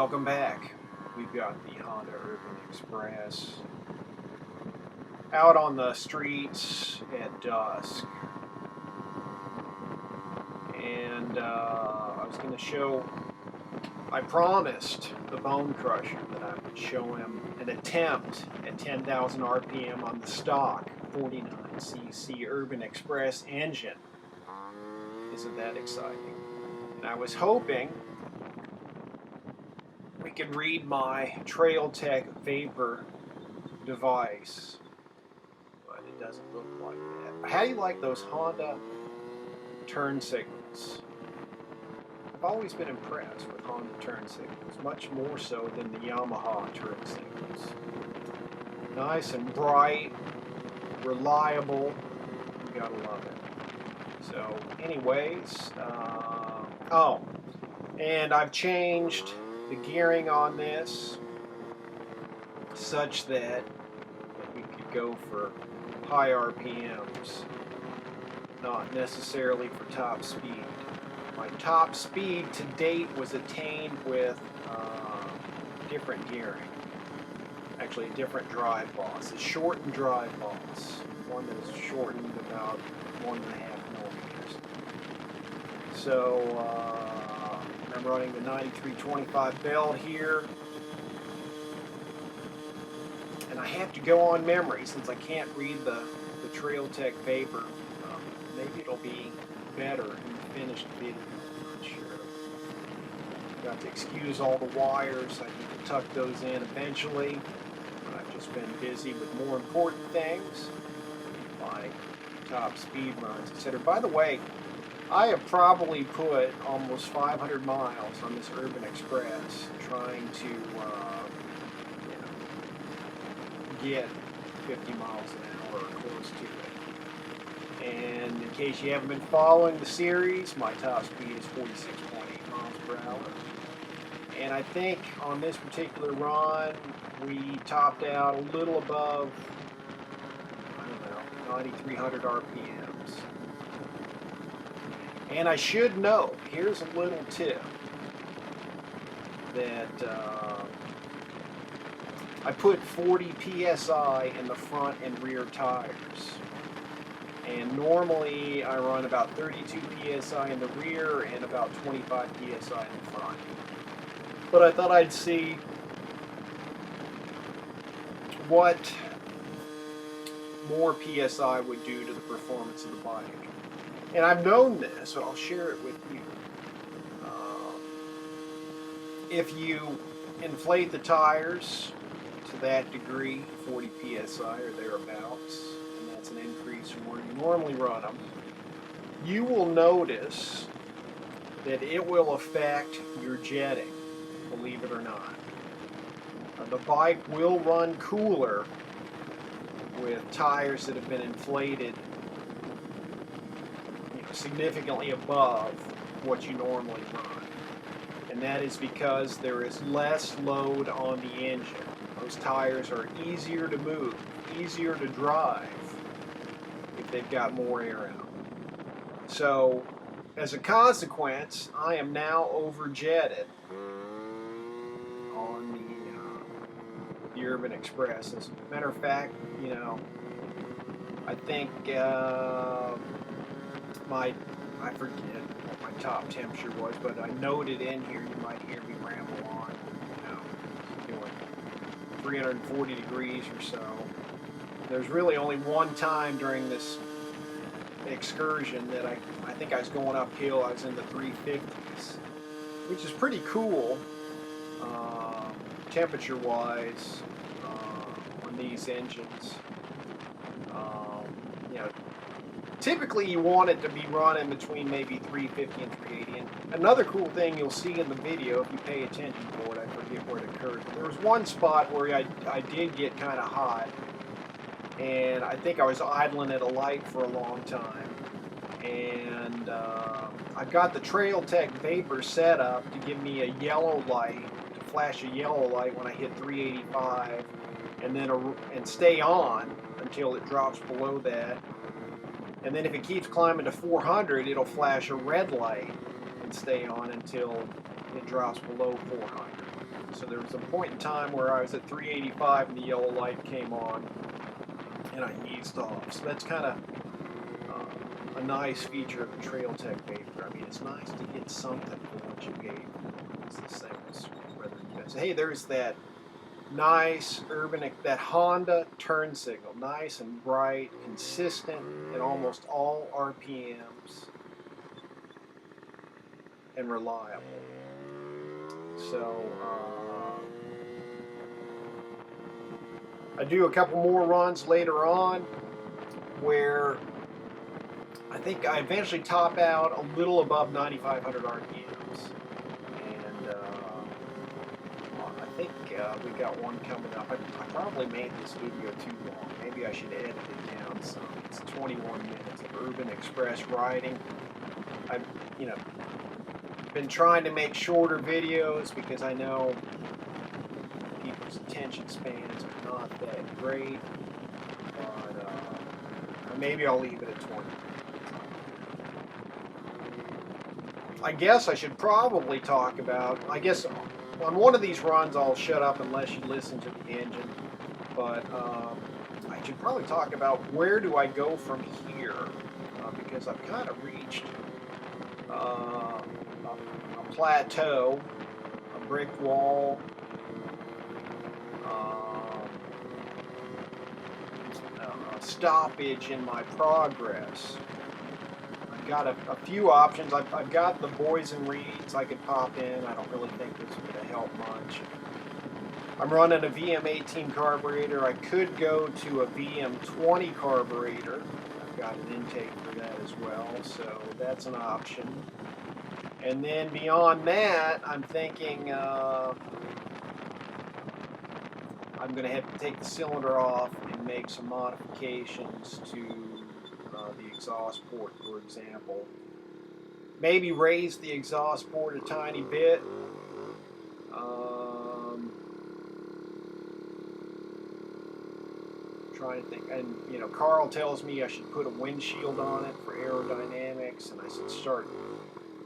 welcome back. We've got the Honda Urban Express out on the streets at dusk. And I was going to show, I promised the Bonecrusher that I would show him an attempt at 10,000 RPM on the stock 49cc Urban Express engine. Isn't that exciting? And I was hoping we could read my Trailtech Vapor device, but it doesn't look like that. How do you like those Honda turn signals? I've always been impressed with Honda turn signals, much more so than the Yamaha turn signals. Nice and bright, reliable, you gotta love it. So anyways, and I've changed the gearing on this such that we could go for high RPMs, not necessarily for top speed. My top speed to date was attained with different gearing, actually a different drive boss, a shortened drive boss, one that is shortened about 1.5 millimeters. So I'm running the 9325 Blvd here, and I have to go on memory since I can't read the Trailtech Vapor. Maybe it'll be better in the finished video, I'm not sure. Got to excuse all the wires, I need to tuck those in eventually. I've just been busy with more important things, like top speed runs, etc. By the way, I have probably put almost 500 miles on this Urban Express trying to get 50 miles an hour or close to it. And in case you haven't been following the series, my top speed is 46.8 miles per hour. And I think on this particular run, we topped out a little above, I don't know, 9,300 RPMs. And I should note, here's a little tip, that I put 40 PSI in the front and rear tires. And normally I run about 32 PSI in the rear and about 25 PSI in the front. But I thought I'd see what more PSI would do to the performance of the bike. And I've known this, so I'll share it with you. If you inflate the tires to that degree, 40 PSI or thereabouts, and that's an increase from where you normally run them, you will notice that it will affect your jetting, believe it or not. The bike will run cooler with tires that have been inflated significantly above what you normally run. And that is because there is less load on the engine. Those tires are easier to move, easier to drive if they've got more air out. So as a consequence, I am now overjetted on the Urban Express. As a matter of fact, I think I forget what my top temperature was, but I noted in here, you might hear me ramble on, doing 340 degrees or so. There's really only one time during this excursion that I think I was going uphill, I was in the 350s, which is pretty cool temperature-wise on these engines. Typically you want it to be running between maybe 350 and 380. And another cool thing you'll see in the video, if you pay attention for it, I forget where it occurred, but there was one spot where I did get kind of hot, and I think I was idling at a light for a long time. And I've got the Trailtech Vapor set up to give me a yellow light, to flash a yellow light when I hit 385, and then and stay on until it drops below that. And then if it keeps climbing to 400, it'll flash a red light and stay on until it drops below 400. So there was a point in time where I was at 385 and the yellow light came on and I eased off. So that's kind of a nice feature of the Trail Tech Vapor. I mean, it's nice to get something for what you paid for. It's the same as whether you guys, hey, there's that nice urban, that Honda turn signal, nice and bright, consistent at almost all RPMs, and reliable. So I do a couple more runs later on where I think I eventually top out a little above 9,500 RPMs, and I think we got one coming up. I probably made this video too long. Maybe I should edit it down some. It's 21 minutes of urban express riding. I've been trying to make shorter videos because I know people's attention spans are not that great, but maybe I'll leave it at 20. I guess I should probably talk about, I guess on one of these runs I'll shut up unless you listen to the engine, but I should probably talk about where do I go from here, because I've kind of reached a plateau, a brick wall, a stoppage in my progress. I've got a few options. I've got the boys and reeds I could pop in. I don't really think this is going to help much. I'm running a VM18 carburetor. I could go to a VM20 carburetor. I've got an intake for that as well, so that's an option. And then beyond that, I'm thinking I'm going to have to take the cylinder off and make some modifications to the exhaust port, for example. Maybe raise the exhaust port a tiny bit. Trying to think, and Carl tells me I should put a windshield on it for aerodynamics, and I should start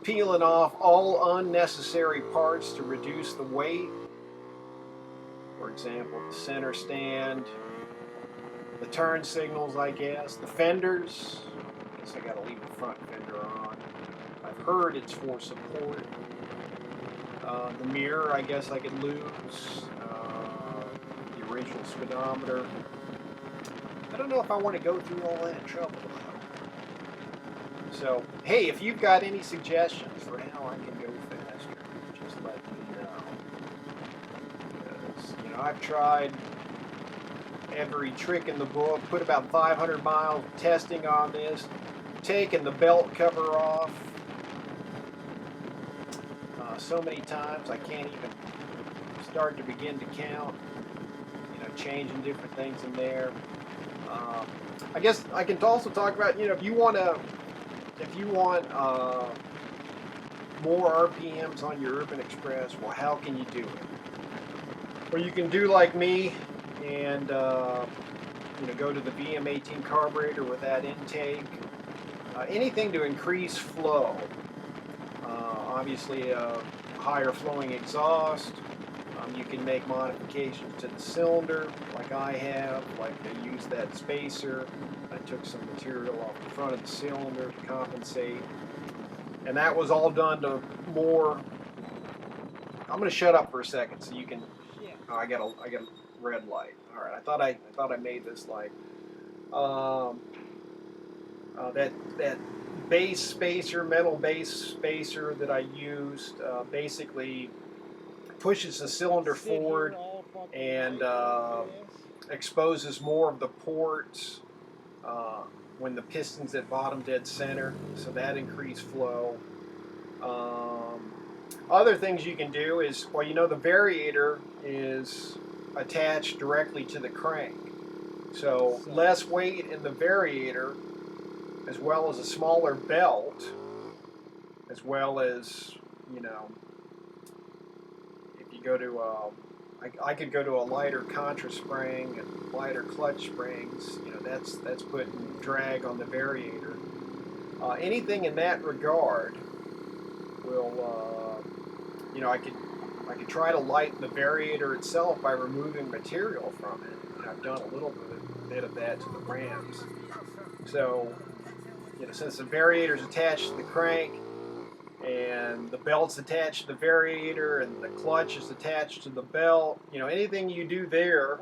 peeling off all unnecessary parts to reduce the weight. For example, the center stand, the turn signals, I guess, the fenders. I guess I got to leave the front fender on. I've heard it's for support. The mirror, I guess I could lose. The original speedometer. I don't know if I want to go through all that trouble. So, hey, if you've got any suggestions for how I can go faster, just let me know. Because, I've tried every trick in the book, put about 500 miles of testing on this, taken the belt cover off so many times I can't even start to begin to count, changing different things in there. I guess I can also talk about, if you want more RPMs on your Urban Express, well, how can you do it? Well, you can do like me and go to the VM18 carburetor with that intake. Anything to increase flow. Obviously, higher flowing exhaust. You can make modifications to the cylinder, like I have. Like I used that spacer. I took some material off the front of the cylinder to compensate, and that was all done to more. I'm going to shut up for a second so you can. Oh, I got a red light. All right, I thought I made this light. That base spacer, metal base spacer that I used, basically pushes the cylinder forward and exposes more of the ports when the piston's at bottom dead center, so that increased flow. Other things you can do is, well, the variator is attached directly to the crank, so less weight in the variator, as well as a smaller belt, as well as, if you go to, I could go to a lighter contra spring and lighter clutch springs, that's putting drag on the variator. Anything in that regard will, I I could try to lighten the variator itself by removing material from it. And I've done a little bit of that to the rams. So, since the variator is attached to the crank, and the belt's attached to the variator, and the clutch is attached to the belt, anything you do there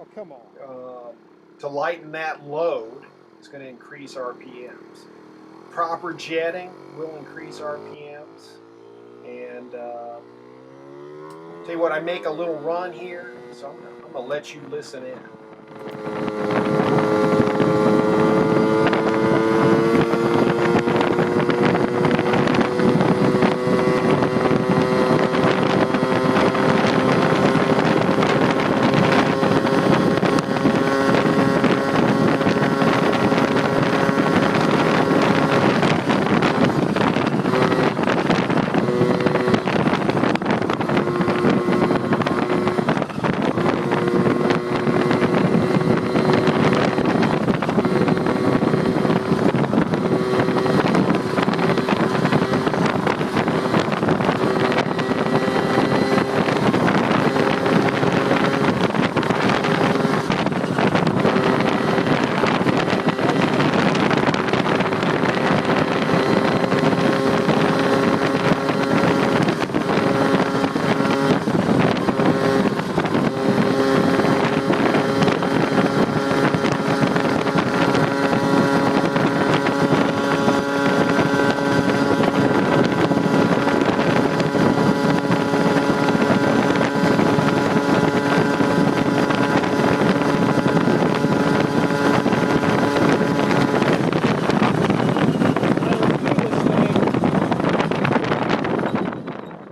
to lighten that load is going to increase RPMs. Proper jetting will increase RPMs. And tell you what, I make a little run here, so I'm going to let you listen in.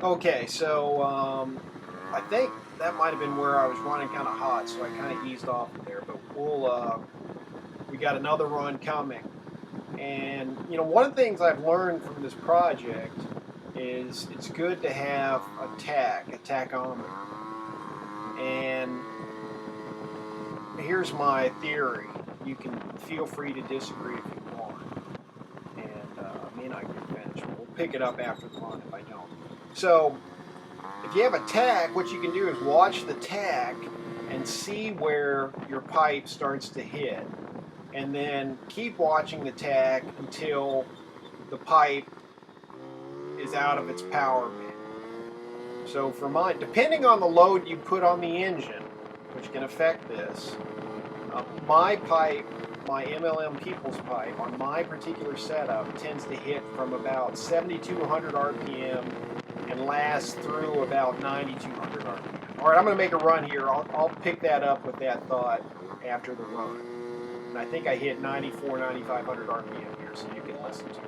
Okay, so I think that might have been where I was running kind of hot, so I kind of eased off there. But we got another run coming, and one of the things I've learned from this project is it's good to have a tachometer. And here's my theory. You can feel free to disagree if you want, and me and I can finish. We'll pick it up after the run if I don't. So, if you have a tach, what you can do is watch the tach and see where your pipe starts to hit. And then keep watching the tach until the pipe is out of its power band. So for mine, depending on the load you put on the engine, which can affect this, my pipe, my MLM People's pipe, on my particular setup tends to hit from about 7,200 RPM and last through about 9,200 RPM. All right, I'm going to make a run here. I'll pick that up with that thought after the run. And I think I hit 9,500 RPM here, so you can listen to it.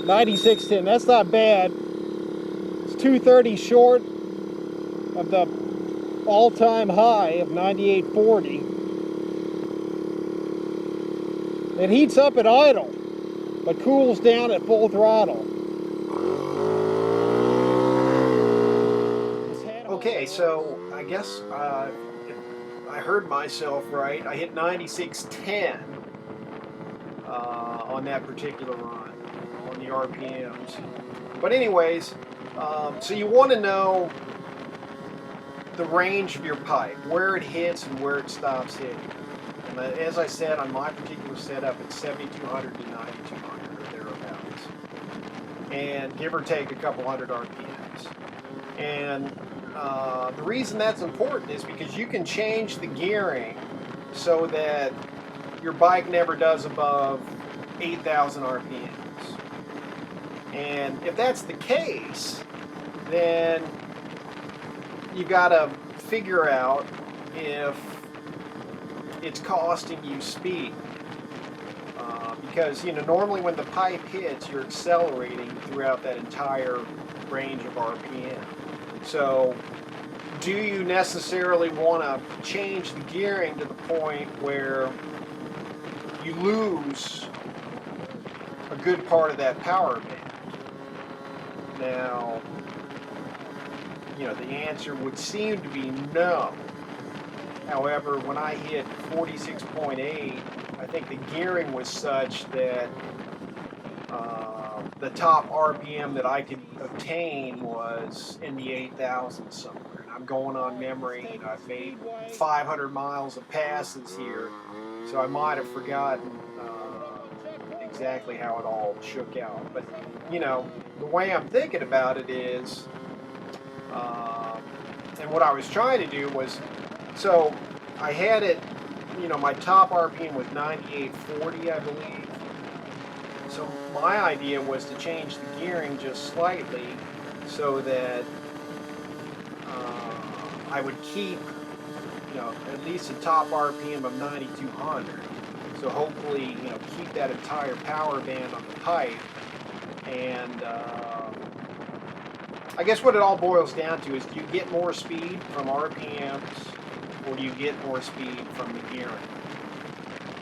$96.10, that's not bad. It's 230 short of the all-time high of 98.40. It heats up at idle, but cools down at full throttle. Okay, so I guess I heard myself right. I hit 96.10 on that particular run. on the RPMs. But anyways, so you want to know the range of your pipe, where it hits and where it stops hitting. And as I said, on my particular setup, it's 7,200 to 9,200 or thereabouts, and give or take a couple hundred RPMs. And the reason that's important is because you can change the gearing so that your bike never does above 8,000 RPMs. And if that's the case, then you got to figure out if it's costing you speed. Because, you know, normally when the pipe hits, you're accelerating throughout that entire range of RPM. So, do you necessarily want to change the gearing to the point where you lose a good part of that power band? Now, you know, the answer would seem to be no. However, when I hit 46.8, I think the gearing was such that the top RPM that I could obtain was in the 8,000 somewhere. And I'm going on memory, and I've made 500 miles of passes here, so I might have forgotten exactly how it all shook out. But, you know, the way I'm thinking about it is, and what I was trying to do was, so I had it, you know, my top RPM was 9840, I believe. So my idea was to change the gearing just slightly so that I would keep, you know, at least a top RPM of 9,200. So hopefully, you know, keep that entire power band on the pipe. And I guess what it all boils down to is, do you get more speed from RPMs, or do you get more speed from the gearing?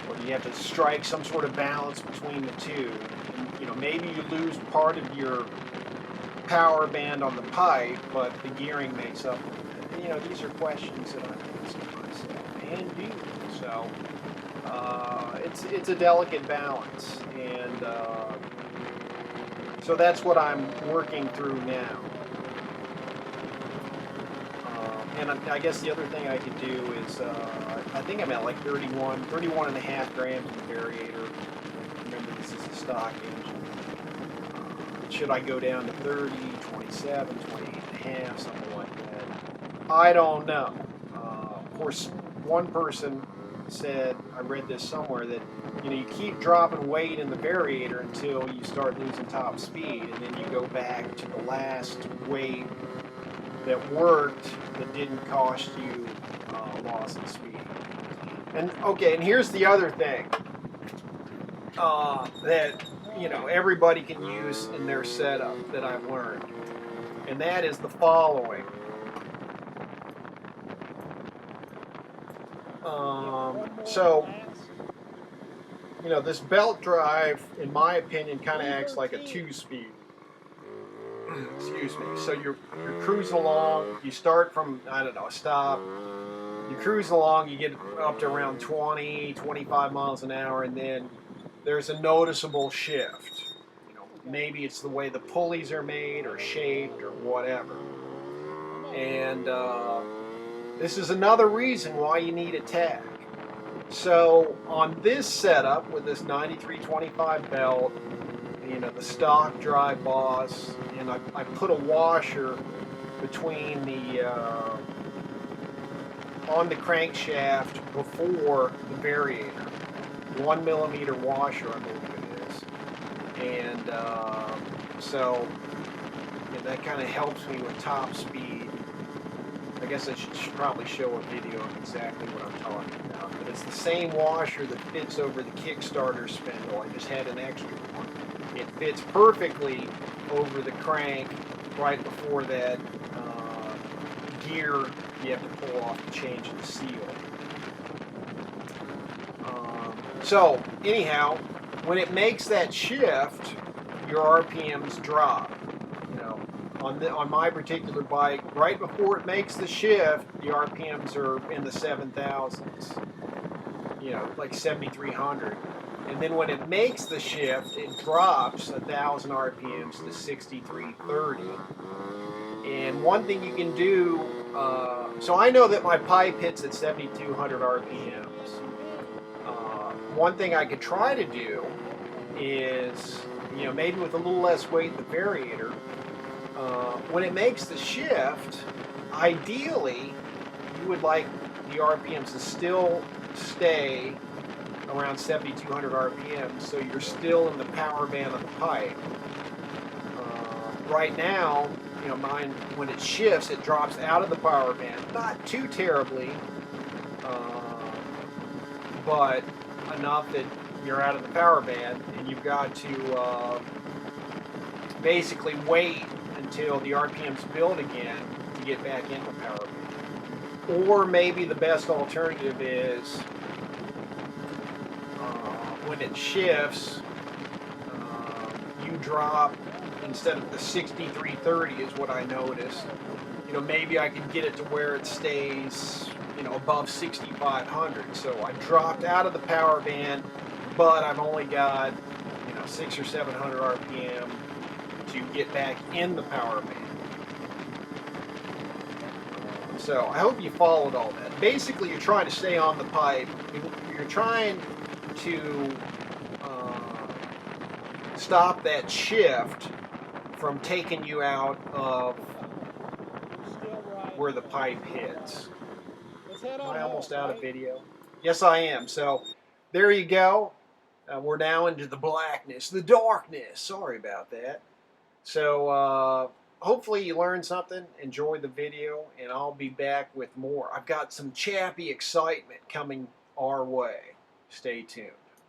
Or do you have to strike some sort of balance between the two? And, you know, maybe you lose part of your power band on the pipe, but the gearing makes up for it. And, you know, these are questions that I'm asking myself and you. So it's a delicate balance, and so that's what I'm working through now. And I guess the other thing I could do is, I think I'm at like 31 and a half grams in the variator. Remember, this is a stock engine. Should I go down to 30, 27, 28 and a half, something like that? I don't know. Of course, one person said, I read this somewhere, that, you know, you keep dropping weight in the variator until you start losing top speed, and then you go back to the last weight that worked, that didn't cost you loss of speed. And okay, and here's the other thing that, you know, everybody can use in their setup that I've learned, and that is the following. So, you know, this belt drive, in my opinion, kind of acts like a 2-speed. Excuse me. So you're cruising along. You start from, I don't know, a stop. You cruise along. You get up to around 20, 25 miles an hour, and then there's a noticeable shift. You know, maybe it's the way the pulleys are made or shaped or whatever. And this is another reason why you need a tach. So on this setup with this 9325 belt, you know, the stock dry boss, and I put a washer between the on the crankshaft before the variator, 1 millimeter washer, I believe it is, and so yeah, that kind of helps me with top speed. I guess I should probably show a video of exactly what I'm talking about. But it's the same washer that fits over the Kickstarter spindle. I just had an extra one. It fits perfectly over the crank right before that gear you have to pull off to change the seal. So anyhow, when it makes that shift, your RPMs drop. You know, on my particular bike, right before it makes the shift, the RPMs are in the 7,000s. You know, like 7,300. And then when it makes the shift, it drops 1,000 RPMs to 6330. And one thing you can do, so I know that my pipe hits at 7,200 RPMs. One thing I could try to do is, maybe with a little less weight in the variator, when it makes the shift, ideally, you would like the RPMs to still stay around 7,200 RPM, so you're still in the power band of the pipe. Right now, mine, when it shifts, it drops out of the power band. Not too terribly, but enough that you're out of the power band, and you've got to basically wait until the RPMs build again to get back into the power band. Or maybe the best alternative is when it shifts, you drop, instead of the 6330 is what I noticed, maybe I could get it to where it stays, above 6,500. So I dropped out of the power band, but I've only got, 600 or 700 RPM to get back in the power band. So I hope you followed all that. Basically, you're trying to stay on the pipe. You're trying to stop that shift from taking you out of where the pipe hits. Am I almost out of video? Yes, I am. So there you go. We're now into the blackness, the darkness. Sorry about that. So hopefully you learned something, enjoyed the video, and I'll be back with more. I've got some chappy excitement coming our way. Stay tuned.